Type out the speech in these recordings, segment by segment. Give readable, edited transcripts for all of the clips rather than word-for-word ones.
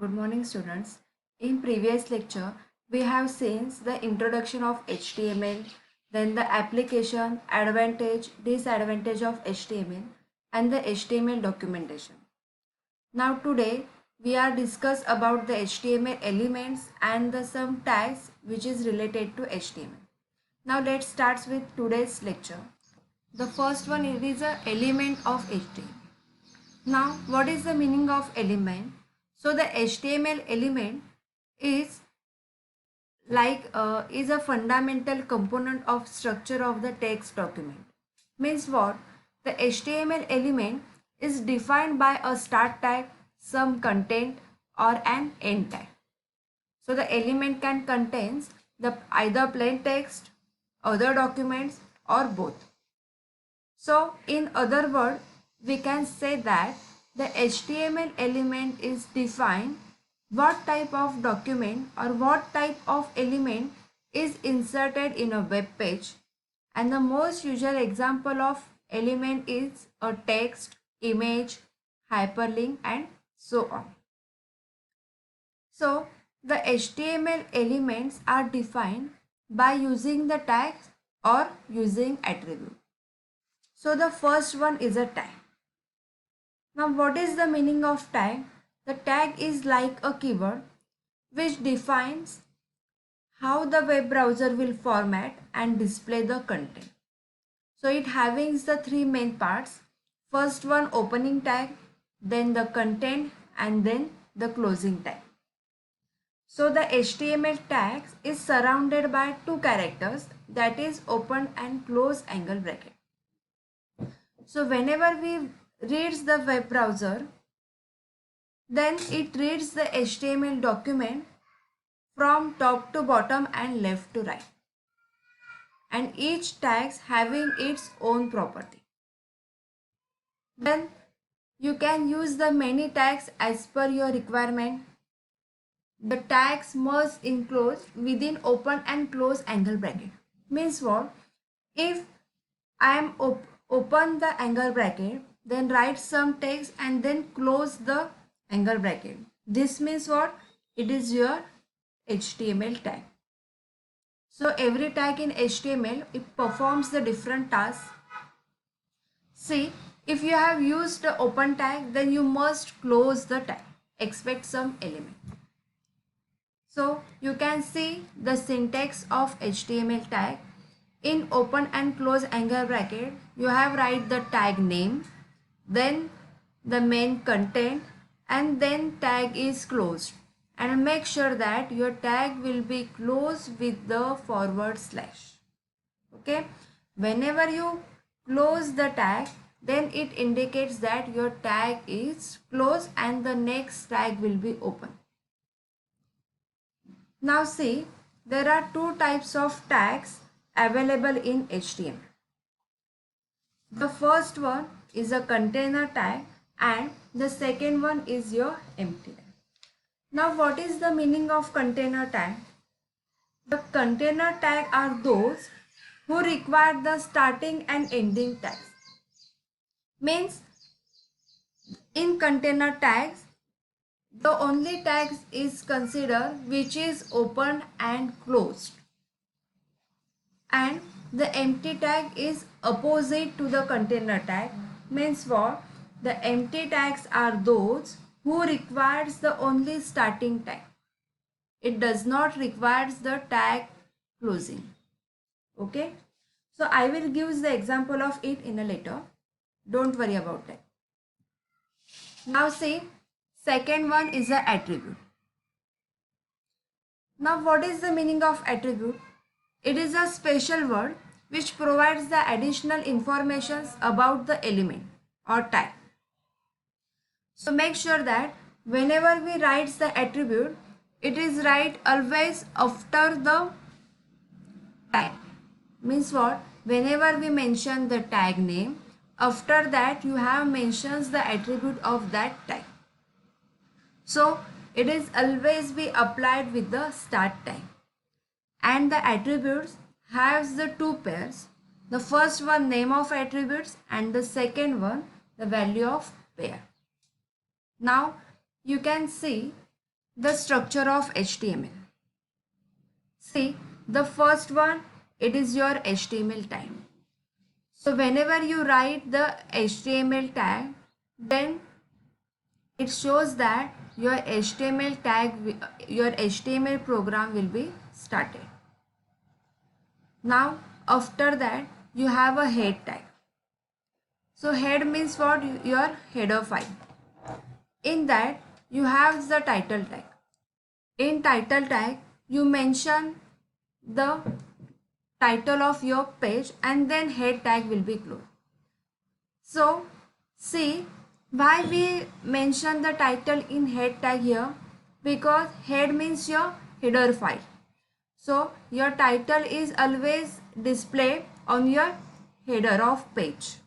Good morning, students. In previous lecture, we have seen the introduction of HTML, then the application, advantage, disadvantage of HTML, and the HTML documentation. Now today, we are discuss about the HTML elements and the some tags which is related to HTML. Now let's start with today's lecture. The first one is a element of HTML. Now, what is the meaning of element? So the HTML element is is a fundamental component of structure of the text document. Means what? The HTML element is defined by a start tag, some content, or an end tag. So the element can contains the either plain text, other documents, or both. So in other words, we can say that the HTML element is defined what type of document or what type of element is inserted in a web page, and the most usual example of element is a text, image, hyperlink, and so on. So the HTML elements are defined by using the tags or using attribute. So the first one is a tag. Now what is the meaning of tag? The tag is like a keyword which defines how the web browser will format and display the content. So it having the three main parts. First one opening tag, then the content, and then the closing tag. So the HTML tags is surrounded by two characters, that is open and close angle bracket. So whenever we reads the web browser, then it reads the HTML document from top to bottom and left to right. And each tags having its own property. Then you can use the many tags as per your requirement. The tags must enclose within open and close angle bracket. Means what? If I am open the angle bracket, then write some text and then close the angle bracket. This means what? It is your HTML tag. So every tag in HTML, it performs the different tasks. See, if you have used the open tag, then you must close the tag. Expect some element. So you can see the syntax of HTML tag. In open and close angle bracket, you have write the tag name, then the main content, and then tag is closed. And make sure that your tag will be closed with the forward slash. Okay. Whenever you close the tag, then it indicates that your tag is closed and the next tag will be open. Now see, there are two types of tags available in HTML. The first one is a container tag and the second one is your empty tag. Now what is the meaning of container tag? The container tag are those who require the starting and ending tags. Means in container tags, the only tags is considered which is open and closed, and the empty tag is opposite to the container tag. Means what? The empty tags are those who requires the only starting tag. It does not requires the tag closing. Okay. So I will give the example of it in a later. Don't worry about that. Now see, second one is a attribute. Now what is the meaning of attribute? It is a special word which provides the additional information about the element or tag. So make sure that whenever we write the attribute, it is write always after the tag. Means what? Whenever we mention the tag name, after that you have mentions the attribute of that tag. So it is always be applied with the start tag. And the attributes has the two pairs. The first one name of attributes and the second one the value of pair. Now you can see the structure of HTML. See, the first one, it is your HTML tag. So whenever you write the HTML tag, then it shows that your your HTML program will be started. Now after that you have a head tag. So head means what? Your header file. In that you have the title tag. In title tag you mention the title of your page and then head tag will be closed. So see why we mention the title in head tag here, because head means your header file. So your title is always displayed on your header of page.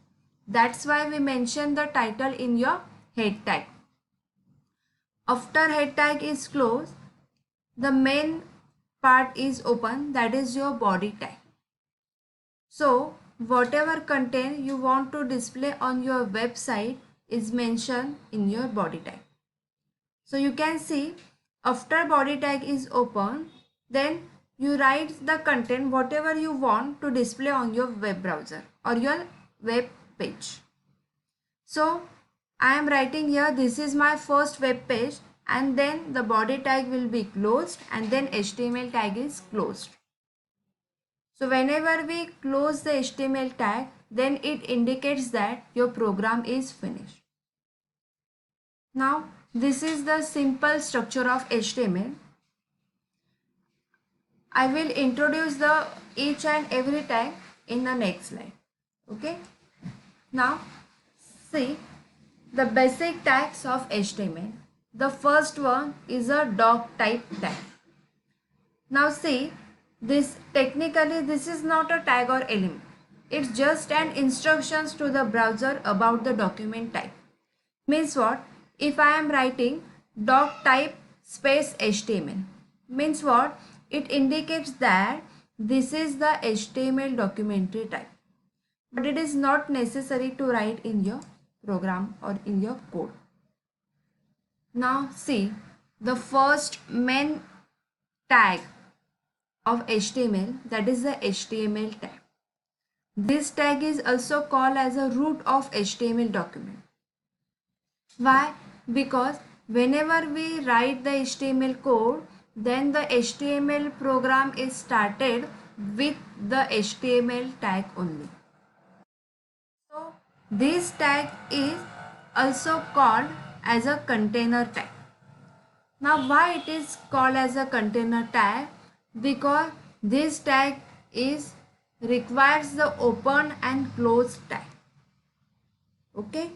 That's why we mention the title in your head tag. After head tag is closed, the main part is open, that is your body tag. So whatever content you want to display on your website is mentioned in your body tag. So you can see after body tag is open, then you write the content whatever you want to display on your web browser or your web page. So I am writing here, this is my first web page, and then the body tag will be closed and then HTML tag is closed. So whenever we close the HTML tag, then it indicates that your program is finished. Now this is the simple structure of HTML. I will introduce the each and every tag in the next slide. Okay. Now see the basic tags of HTML. The first one is a doc type tag. Now see, this technically this is not a tag or element. It's just an instructions to the browser about the document type. Means what? If I am writing doc type space HTML, means what? It indicates that this is the HTML documentary type. But it is not necessary to write in your program or in your code. Now see the first main tag of HTML, that is the HTML tag. This tag is also called as a root of HTML document. Why? Because whenever we write the HTML code, then the HTML program is started with the HTML tag only. So this tag is also called as a container tag. Now why it is called as a container tag? Because this tag requires the open and close tag. Okay,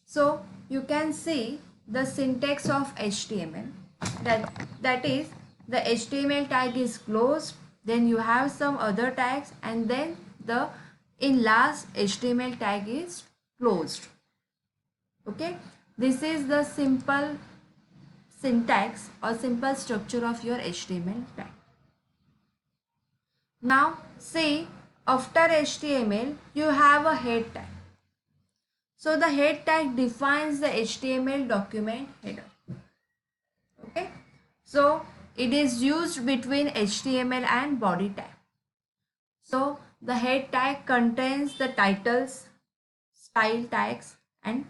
so you can see the syntax of HTML, that is the HTML tag is closed, then you have some other tags, and then the in last HTML tag is closed. Okay, this is the simple syntax or simple structure of your HTML tag. Now say after HTML you have a head tag. So the head tag defines the HTML document header. Okay, so it is used between HTML and body tag. So the head tag contains the titles, style tags, and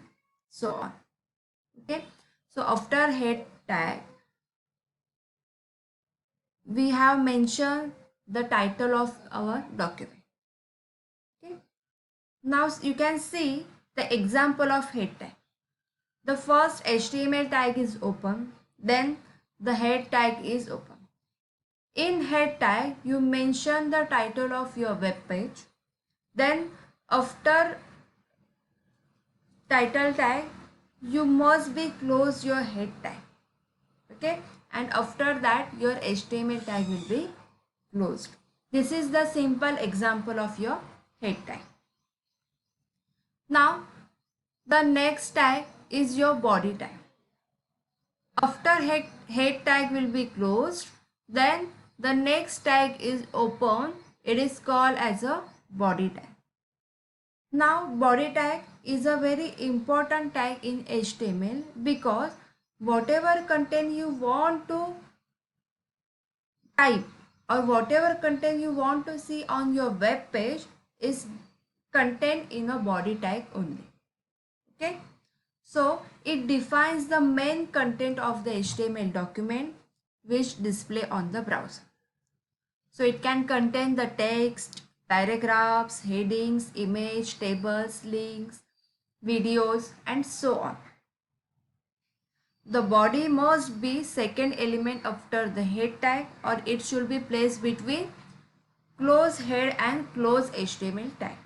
so on. Okay, so after head tag we have mentioned the title of our document. Okay, now you can see the example of head tag. The first HTML tag is open, then the head tag is open. In head tag you mention the title of your web page, then after title tag you must be close your head tag. Okay, and after that your HTML tag will be closed. This is the simple example of your head tag. Now the next tag is your body tag. After head tag will be closed, then the next tag is open. It is called as a body tag. Now body tag is a very important tag in HTML because whatever content you want to type or whatever content you want to see on your web page is content in a body tag only. Okay, so it defines the main content of the HTML document which display on the browser. So it can contain the text, paragraphs, headings, image, tables, links, videos, and so on. The body must be second element after the head tag, or it should be placed between close head and close HTML tag.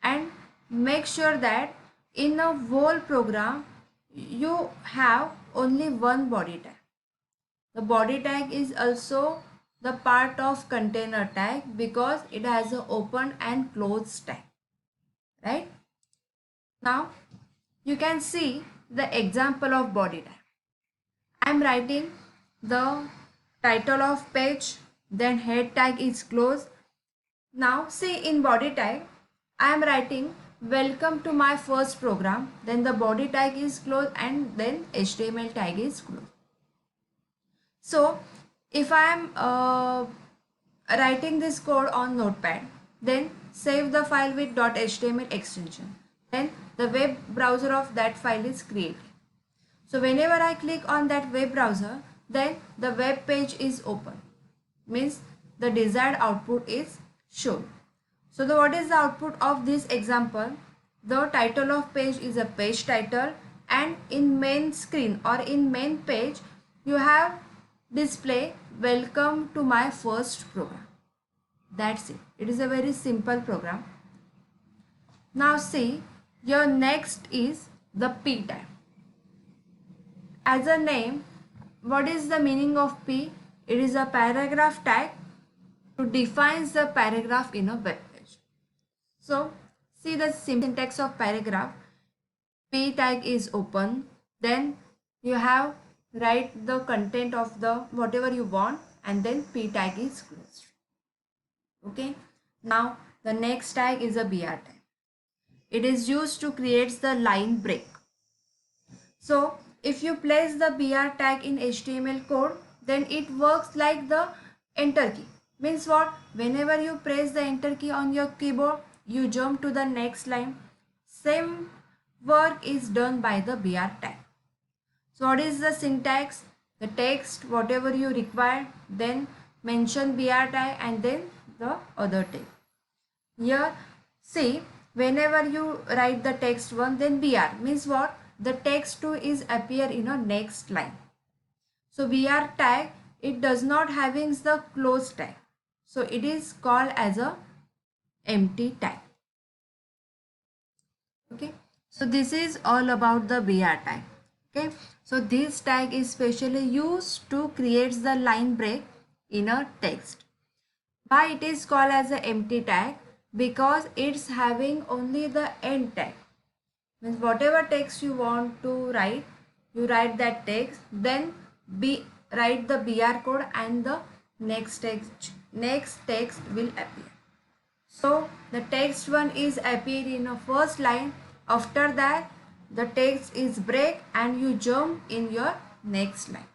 And make sure that in a whole program you have only one body tag. The body tag is also the part of container tag because it has an open and closed tag, right? Now you can see the example of body tag. I am writing the title of page, then head tag is closed. Now see, in body tag I am writing welcome to my first program, then the body tag is closed and then HTML tag is closed. So if I am writing this code on Notepad, then save the file with .html extension, then the web browser of that file is created. So whenever I click on that web browser, then the web page is open, means the desired output is shown. So what is the output of this example? The title of page is a page title, and in main screen or in main page you have display welcome to my first program. That's it. It is a very simple program. Now see, your next is the P tag. As a name, what is the meaning of P? It is a paragraph tag to define the paragraph in a web page. So see the syntax of paragraph. P tag is open, then you have write the content of the whatever you want, and then P tag is closed. Okay, now the next tag is a BR tag. It is used to create the line break. So if you place the BR tag in HTML code, then it works like the enter key. Means what? Whenever you press the enter key on your keyboard, you jump to the next line. Same work is done by the BR tag. So what is the syntax? The text, whatever you require, then mention BR tag and then the other tag. Here, see, whenever you write the text one, then BR means what? The text 2 is appear in a next line. So BR tag, it does not having the close tag. So it is called as a empty tag. Okay. So this is all about the BR tag. Okay. So this tag is specially used to create the line break in a text. Why it is called as an empty tag? Because it's having only the end tag. Means whatever text you want to write, you write that text, then write the BR code and the next text will appear. So the text one is appeared in a first line. After that the text is break and you jump in your next line.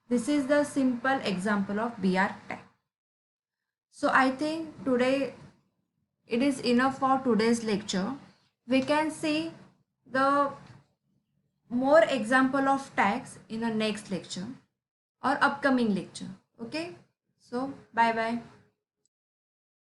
This is the simple example of BR tag. So I think today it is enough for today's lecture. We can see the more example of tags in a next lecture or upcoming lecture. Okay, so bye bye.